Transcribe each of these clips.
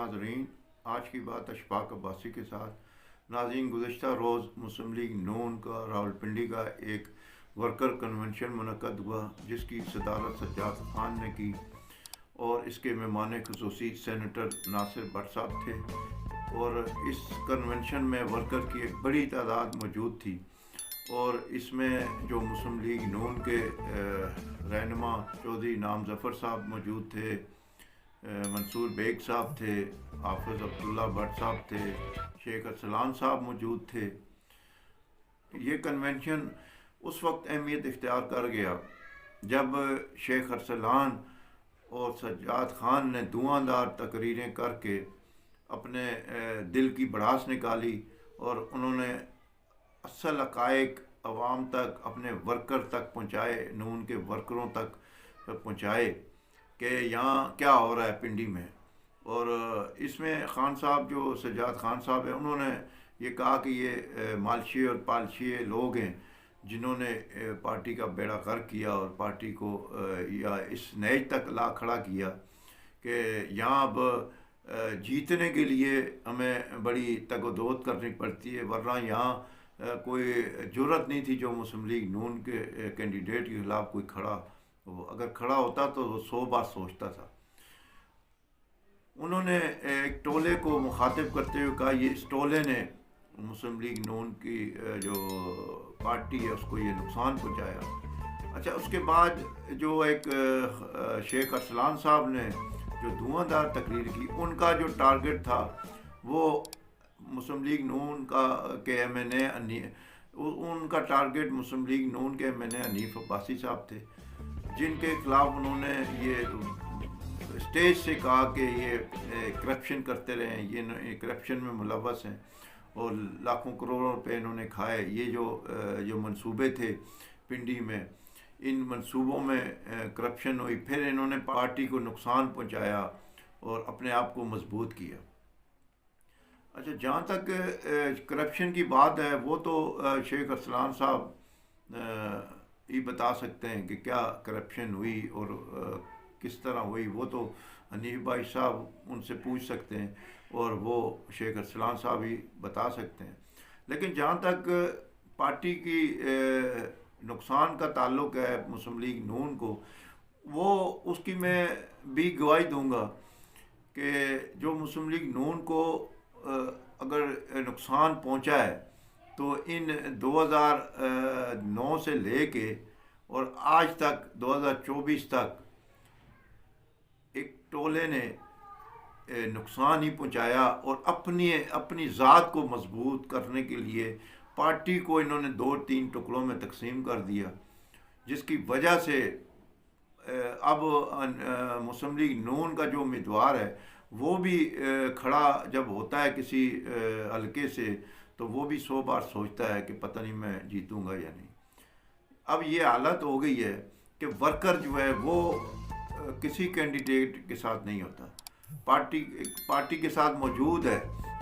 नाजरीन, आज की बात अशफाक अब्बासी के साथ। नाज़रीन, गुज़श्ता रोज़ मुस्लिम लीग नून का रावलपिंडी का एक वर्कर कन्वेंशन मुनक़द हुआ, जिसकी सदारत सज्जाद खान ने की और इसके मेहमान खुसूसी सेनेटर नासिर भट्ट साहब थे। और इस कन्वेंशन में वर्कर की एक बड़ी तादाद मौजूद थी और इसमें जो मुस्लिम लीग नून के रहनुमा चौधरी नाम ज़फ़र साहब मौजूद थे, मंसूर बेग साहब थे, हाफिज़ अब्दुल्ला भट्ट साहब थे, शेख अरसलान साहब मौजूद थे। ये कन्वेंशन उस वक्त अहमियत इख्तियार कर गया जब शेख अरसलान और सज्जाद खान ने धुआंधार तकरीरें करके अपने दिल की भड़ास निकाली और उन्होंने असल हक़ाइक़ अवाम तक, अपने वर्कर तक पहुँचाए, नून के वर्करों तक पहुँचाए कि यहाँ क्या हो रहा है पिंडी में। और इसमें ख़ान साहब, जो सज्जाद खान साहब हैं, उन्होंने ये कहा कि ये मालशी और पालशी लोग हैं जिन्होंने पार्टी का बेड़ा गर्क किया और पार्टी को या इस नैज तक ला खड़ा किया कि यहाँ अब जीतने के लिए हमें बड़ी तगोदोद करनी पड़ती है, वरना यहाँ कोई जुर्रत नहीं थी जो मुस्लिम लीग नून के कैंडिडेट के ख़िलाफ़ कोई खड़ा हो। अगर खड़ा होता तो वो 100 बार सोचता था। उन्होंने एक टोले को मुखातिब करते हुए कहा, ये इस टोले ने मुस्लिम लीग नून की जो पार्टी है उसको ये नुकसान पहुँचाया। अच्छा, उसके बाद जो एक शेख अरसलान साहब ने जो धुआंधार तकरीर की, उनका जो टारगेट था वो मुस्लिम लीग नून का के एमएनए उनका टारगेट मुस्लिम लीग नून के एमएनए हनीफ अब्बासी साहब थे, जिनके खिलाफ उन्होंने ये स्टेज से कहा कि ये करप्शन करते रहे हैं, ये करप्शन में मुलव्वस हैं और लाखों करोड़ों रुपए इन्होंने खाए। ये जो मंसूबे थे पिंडी में, इन मंसूबों में करप्शन हुई, फिर इन्होंने पार्टी को नुकसान पहुंचाया और अपने आप को मजबूत किया। अच्छा, जहाँ तक करप्शन की बात है, वो तो शेख अरसलान साहब ही बता सकते हैं कि क्या करप्शन हुई और किस तरह हुई। वो तो हनीफ भाई साहब उनसे पूछ सकते हैं और वो शेख अरसलान साहब ही बता सकते हैं। लेकिन जहाँ तक पार्टी की नुकसान का ताल्लुक़ है मुस्लिम लीग नून को, वो उसकी मैं भी गवाही दूंगा कि जो मुस्लिम लीग नून को अगर नुकसान पहुँचा है तो इन 2009 से लेके और आज तक 2024 तक एक टोले ने नुकसान ही पहुंचाया और अपनी ज़ात को मजबूत करने के लिए पार्टी को इन्होंने 2-3 टुकड़ों में तकसीम कर दिया, जिसकी वजह से अब मुस्लिम लीग नून का जो उम्मीदवार है वो भी खड़ा जब होता है किसी हलके से, तो वो भी 100 बार सोचता है कि पता नहीं मैं जीतूंगा या नहीं। अब ये हालत हो गई है कि वर्कर जो है वो किसी कैंडिडेट के साथ नहीं होता, पार्टी के साथ मौजूद है,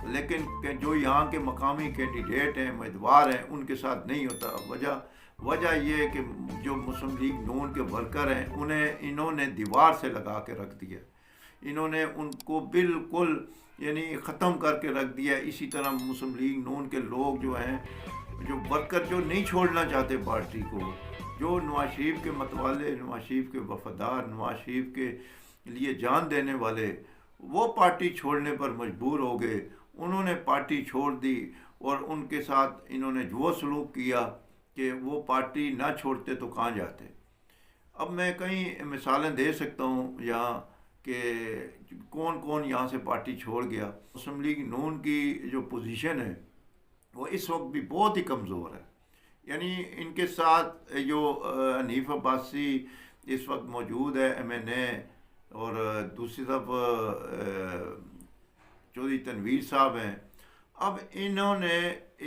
लेकिन जो यहाँ के मकामी कैंडिडेट हैं, उम्मीदवार हैं, उनके साथ नहीं होता। वजह ये है कि जो मुस्लिम लीग नून के वर्कर हैं उन्हें इन्होंने दीवार से लगा के रख दिया, इन्होंने उनको बिल्कुल यानी ख़त्म करके रख दिया। इसी तरह मुस्लिम लीग नून के लोग जो हैं, जो वर्कर जो नहीं छोड़ना चाहते पार्टी को, जो नवाज शरीफ के मतवाले, नवाज शरीफ के वफादार, नवाज शरीफ के लिए जान देने वाले, वो पार्टी छोड़ने पर मजबूर हो गए। उन्होंने पार्टी छोड़ दी और उनके साथ इन्होंने वो सलूक किया कि वो पार्टी ना छोड़ते तो कहाँ जाते। अब मैं कई मिसालें दे सकता हूँ यहाँ कि कौन कौन यहाँ से पार्टी छोड़ गया। मुस्लिम लीग नून की जो पोजीशन है वो इस वक्त भी बहुत ही कमज़ोर है। यानी इनके साथ जो हनीफ अब्बासी इस वक्त मौजूद है एमएनए, और दूसरी तरफ चौधरी तनवीर साहब हैं। अब इन्होंने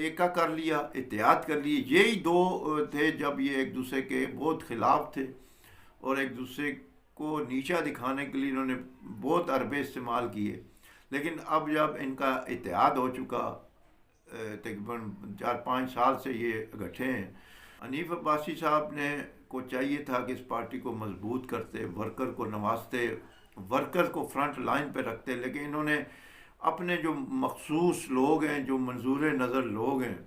एका कर लिया, इत्तेहाद कर लिए। यही दो थे जब ये एक दूसरे के बहुत ख़िलाफ़ थे और एक दूसरे को नीचा दिखाने के लिए इन्होंने बहुत अरबे इस्तेमाल किए। लेकिन अब जब इनका इत्तेहाद हो चुका, तकरीबन 4-5 साल से ये इकट्ठे हैं, हनीफ अब्बासी साहब ने को चाहिए था कि इस पार्टी को मजबूत करते, वर्कर को नवाजते वर्कर्स को फ्रंट लाइन पे रखते, लेकिन इन्होंने अपने जो मखसूस लोग हैं, जो मंजूर नज़र लोग हैं,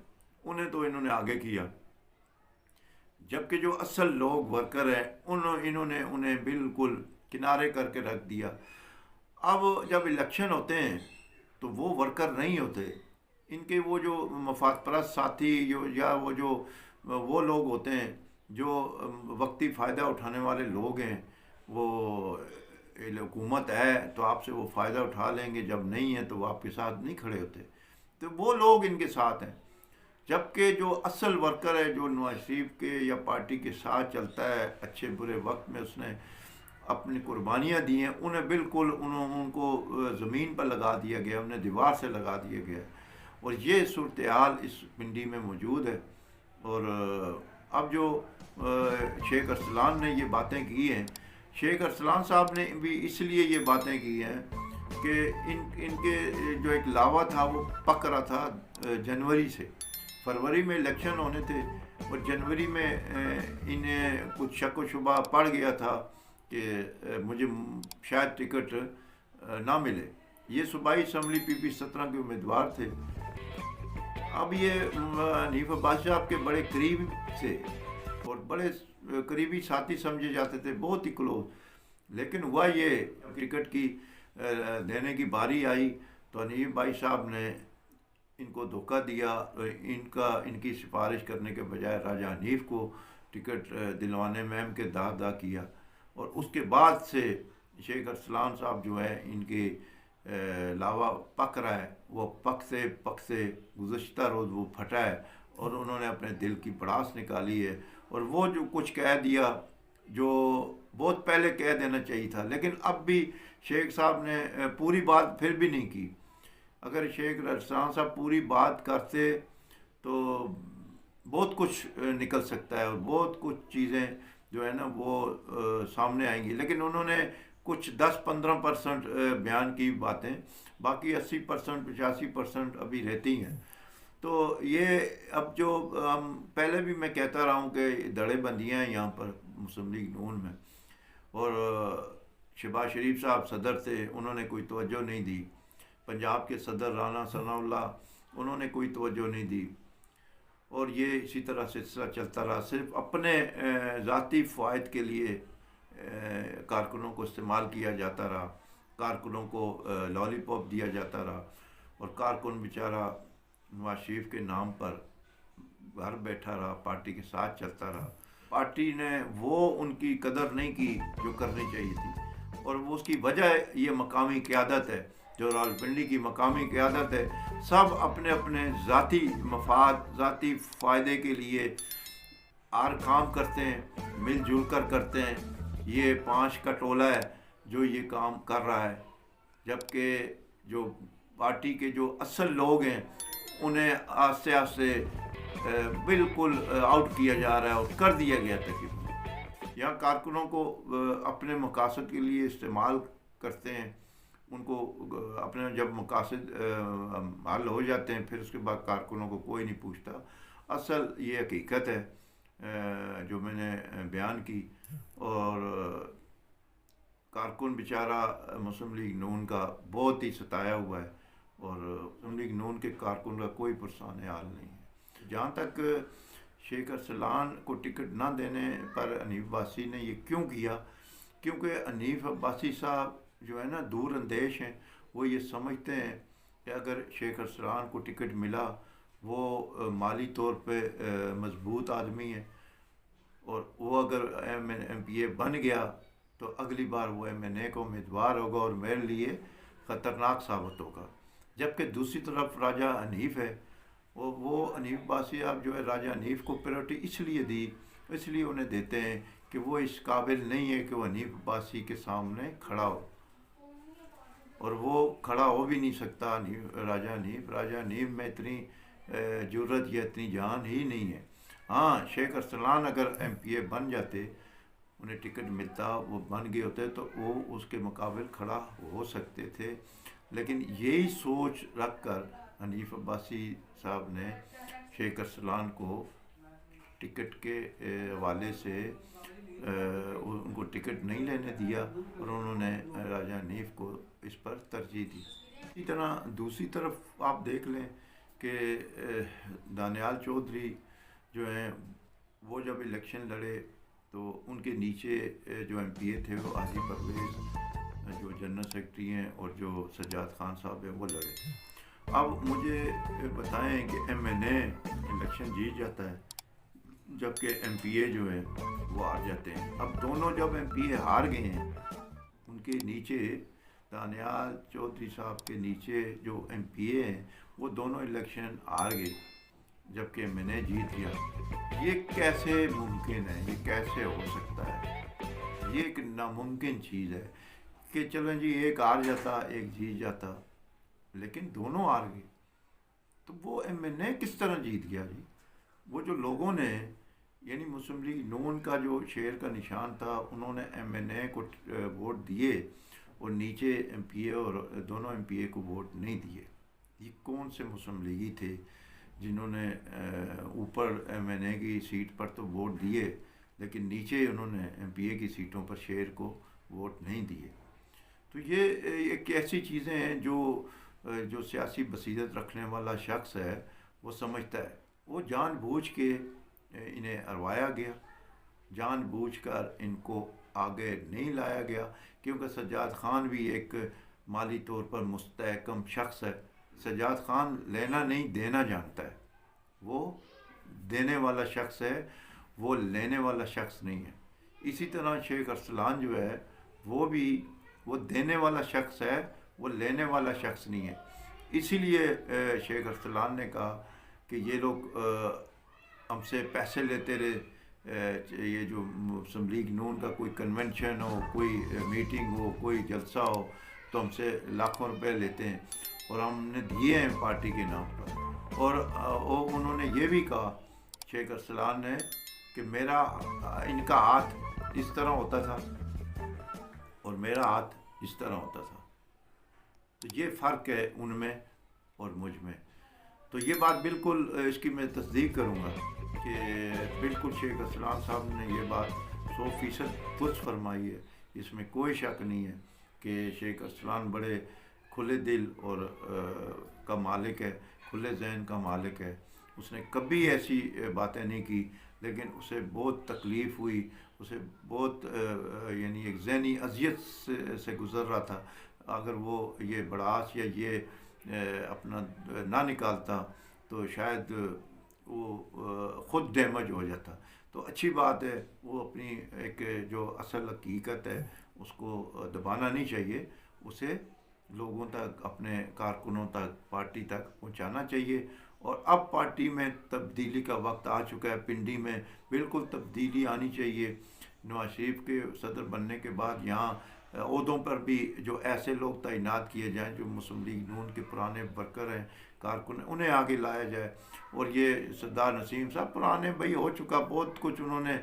उन्हें तो इन्होंने आगे किया, जबकि जो असल लोग वर्कर हैं इन्होंने उन्हें बिल्कुल किनारे करके रख दिया। अब जब इलेक्शन होते हैं तो वो वर्कर नहीं होते, इनके वो जो मफाद परस्त साथी जो या वो लोग होते हैं जो वक्ती फ़ायदा उठाने वाले लोग हैं, वो हुकूमत है तो आपसे वो फ़ायदा उठा लेंगे, जब नहीं है तो वो आपके साथ नहीं खड़े होते, तो वो लोग इनके साथ हैं। जबकि जो असल वर्कर है, जो नवाज शरीफ के या पार्टी के साथ चलता है, अच्छे बुरे वक्त में उसने अपनी कुर्बानियाँ दी हैं, उन्हें बिल्कुल उनको ज़मीन पर लगा दिया गया, उन्हें दीवार से लगा दिया गया। और ये सूरत हाल इस पिंडी में मौजूद है। और अब जो शेख अरसलान ने ये बातें की हैं, शेख अरसलान साहब ने भी इसलिए ये बातें की हैं कि इनके जो एक लावा था वो पक रहा था जनवरी से। फरवरी में इलेक्शन होने थे और जनवरी में इन्हें कुछ शक व शुबा पड़ गया था कि मुझे शायद टिकट ना मिले। ये सूबाई असम्बली पीपी 17 के उम्मीदवार थे। अब ये हनीफ अब्बासी साहब के बड़े करीब थे और बड़े करीबी साथी समझे जाते थे, बहुत ही क्लोज। लेकिन हुआ ये, टिकट की देने की बारी आई तो हनीफ भाई साहब ने इनको धोखा दिया। इनकी सिफारिश करने के बजाय राजा हनीफ को टिकट दिलवाने में अहम के दादा किया। और उसके बाद से शेख अरसलान साहब जो है, इनके लावा पक रहा है, वो पकते गुज़श्ता रोज़ वो फटा है और उन्होंने अपने दिल की भड़ास निकाली है। और वो जो कुछ कह दिया जो बहुत पहले कह देना चाहिए था, लेकिन अब भी शेख साहब ने पूरी बात फिर भी नहीं की। अगर शेख अरसलान साहब पूरी बात करते तो बहुत कुछ निकल सकता है और बहुत कुछ चीज़ें जो है ना वो सामने आएंगी। लेकिन उन्होंने कुछ 10-15% बयान की बातें, बाकी 80% 85% अभी रहती हैं। तो ये अब जो हम पहले भी मैं कहता रहा हूँ कि धड़ेबंदियाँ हैं यहाँ पर मुस्लिम लीग नून में। और शहबाज शरीफ साहब सदर थे, उन्होंने कोई तवज्जो नहीं दी। पंजाब के सदर राना सनाउल्लाह, उन्होंने कोई तवज्जो नहीं दी। और ये इसी तरह सिलसिला चलता रहा। सिर्फ अपने ज़ाती फ़ायद के लिए कारकुनों को इस्तेमाल किया जाता रहा, कारकुनों को लॉलीपॉप दिया जाता रहा। और कारकुन बेचारा नवाज शरीफ के नाम पर घर बैठा रहा, पार्टी के साथ चलता रहा। पार्टी ने वो उनकी कदर नहीं की जो करनी चाहिए थी। और वो उसकी वजह ये मकामी क़यादत है, जो रावलपिंडी की मकामी क़यादत है। सब अपने अपने ज़ाती मफाद, ज़ाती फ़ायदे के लिए हर काम करते हैं, मिलजुल कर करते हैं। ये 5 का टोला है जो ये काम कर रहा है, जबकि जो पार्टी के जो असल लोग हैं उन्हें आस्ते आस्ते बिल्कुल आउट किया जा रहा है और कर दिया गया तकरीबन। यहाँ कारकुनों को अपने मकासद के लिए इस्तेमाल करते हैं, उनको अपने जब मकासद हल हो जाते हैं फिर उसके बाद कारकुनों को कोई नहीं पूछता। असल ये हकीकत है जो मैंने बयान की। और कारकुन बेचारा मुस्लिम लीग नून का बहुत ही सताया हुआ है और मुस्लिम लीग नून के कारकुन का कोई पुरसान हाल नहीं है। जहाँ तक शेख अरसलान को टिकट ना देने पर हनीफ अब्बासी ने ये क्यों किया, क्योंकि हनीफ अब्बासी साहब जो है ना दूर अंदेश हैं। वो ये समझते हैं कि अगर शेख अरसलान को टिकट मिला, वो माली तौर पे मजबूत आदमी है और वो अगर MPA बन गया तो अगली बार वो MNA का उम्मीदवार होगा और मेरे लिए ख़तरनाक साबित होगा। जबकि दूसरी तरफ राजा हनीफ है, वो हनीफ अब्बासी आप जो है राजा हनीफ को प्रायोरिटी इसलिए दी, इसलिए उन्हें देते हैं कि वो इस काबिल नहीं है कि वो हनीफ अब्बासी के सामने खड़ा हो, और वो खड़ा हो भी नहीं सकता। राजा हनीफ में इतनी जुर्रत या इतनी जान ही नहीं है। हाँ, शेख अरसलान अगर MPA बन जाते, उन्हें टिकट मिलता, वो बन गए होते तो वो उसके मुकाबिल खड़ा हो सकते थे। लेकिन यही सोच रख कर हनीफ अब्बासी साहब ने शेख अरसलान को टिकट के हवाले से उनको टिकट नहीं लेने दिया और उन्होंने राजा हनीफ को इस पर तरजीह दी। इसी तरह दूसरी तरफ आप देख लें कि दानियाल चौधरी जो हैं वो जब इलेक्शन लड़े तो उनके नीचे जो एमपीए थे वो आसिफ परवेज़ जो जनरल सेक्रेटरी हैं और जो सज्जाद खान साहब हैं वो लड़े थे। अब मुझे बताएं कि एमएनए इलेक्शन जीत जाता है जबकि एमपीए जो है वो हार जाते हैं। अब दोनों जब एमपीए हार गए हैं उनके नीचे दानियाल चौधरी साहब के नीचे जो एमपीए हैं वो दोनों इलेक्शन हार गए जबकि एमएनए जीत गया। ये कैसे मुमकिन है? ये कैसे हो सकता है? ये एक नामुमकिन चीज़ है कि चलो जी एक हार जाता एक जीत जाता, लेकिन दोनों हार गए तो वो एमएनए किस तरह जीत गया जी? वो जो लोगों ने यानी मुस्लिम लीग नून का जो शेर का निशान था उन्होंने एमएनए को वोट दिए और नीचे एमपीए और दोनों एमपीए को वोट नहीं दिए। ये कौन से मुस्लिम लीगी थे जिन्होंने ऊपर एमएनए की सीट पर तो वोट दिए लेकिन नीचे उन्होंने एमपीए की सीटों पर शेर को वोट नहीं दिए? तो ये एक ऐसी चीज़ें हैं जो सियासी बसीरत रखने वाला शख्स है वो समझता है। वो जानबूझ के इन्हें अरवाया गया, जानबूझकर इनको आगे नहीं लाया गया, क्योंकि सज्जाद खान भी एक माली तौर पर मुस्तहकम शख्स है। सज्जाद खान लेना नहीं देना जानता है, वो देने वाला शख्स है, वो लेने वाला शख्स नहीं है। इसी तरह शेख अरसलान जो है वो देने वाला शख्स है, वो लेने वाला शख्स नहीं है। इसीलिए शेख अरसलान ने कहा कि ये लोग हमसे पैसे लेते रहे, ये जो मुस्लिम लीग नून का कोई कन्वेंशन हो, कोई मीटिंग हो, कोई जलसा हो तो हमसे लाखों रुपए लेते हैं और हमने दिए हैं पार्टी के नाम पर। और उन्होंने ये भी कहा शेख अरसलान ने कि इनका हाथ इस तरह होता था और मेरा हाथ इस तरह होता था। तो ये फ़र्क है उनमें और मुझ में। तो ये बात बिल्कुल इसकी मैं तस्दीक करूँगा कि बिल्कुल शेख अरसलान साहब ने ये बात 100% दुरुस्त फरमाई है। इसमें कोई शक नहीं है कि शेख अरसलान बड़े खुले दिल और का मालिक है, खुले जहन का मालिक है। उसने कभी ऐसी बातें नहीं की, लेकिन उसे बहुत तकलीफ़ हुई, उसे बहुत यानी एक ज़हनी अजियत से गुज़र रहा था। अगर वो ये बड़ास या ये अपना ना निकालता तो शायद वो ख़ुद डैमेज हो जाता। तो अच्छी बात है, वो अपनी एक जो असल हकीकत है उसको दबाना नहीं चाहिए, उसे लोगों तक, अपने कारकुनों तक, पार्टी तक पहुंचाना चाहिए। और अब पार्टी में तब्दीली का वक्त आ चुका है, पिंडी में बिल्कुल तब्दीली आनी चाहिए। नवाज शरीफ के सदर बनने के बाद यहाँ ओहदों पर भी जो ऐसे लोग तैनात किए जाएं जो मुस्लिम लीग नून के पुराने वर्कर हैं, कारकुन, उन्हें आगे लाया जाए। और ये सरदार नसीम साहब पुराने भाई हो चुका, बहुत कुछ उन्होंने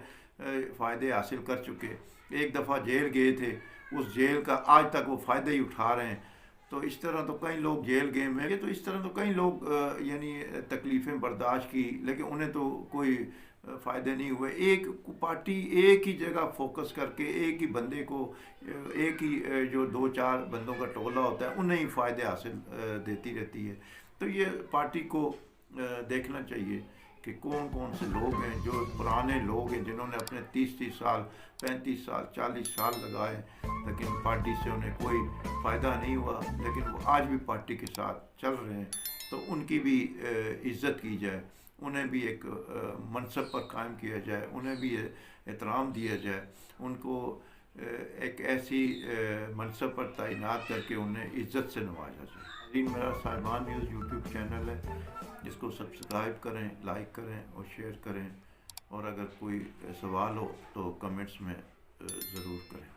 फ़ायदे हासिल कर चुके। एक दफ़ा जेल गए थे, उस जेल का आज तक वो फ़ायदे ही उठा रहे हैं। तो इस तरह तो कई लोग जेल गए हैं, तो इस तरह तो कई लोग यानी तकलीफ़ें बर्दाश्त की, लेकिन उन्हें तो कोई फ़ायदे नहीं हुए। एक पार्टी एक ही जगह फोकस करके एक ही बंदे को, एक ही जो 2-4 बंदों का टोला होता है उन्हें ही फ़ायदे हासिल देती रहती है। तो ये पार्टी को देखना चाहिए कि कौन कौन से लोग हैं, जो पुराने लोग हैं जिन्होंने अपने 30-30 साल, 35 साल, 40 साल लगाए, लेकिन पार्टी से उन्हें कोई फ़ायदा नहीं हुआ, लेकिन वो आज भी पार्टी के साथ चल रहे हैं। तो उनकी भी इज़्ज़त की जाए, उन्हें भी एक मनसब पर कायम किया जाए, उन्हें भी एहतराम दिया जाए, उनको एक ऐसी मनसब पर तैनात करके उन्हें इज़्ज़त से नवाजा जाए। मेरा साहिबान न्यूज़ यूट्यूब चैनल है, जिसको सब्सक्राइब करें, लाइक करें और शेयर करें। और अगर कोई सवाल हो तो कमेंट्स में ज़रूर करें।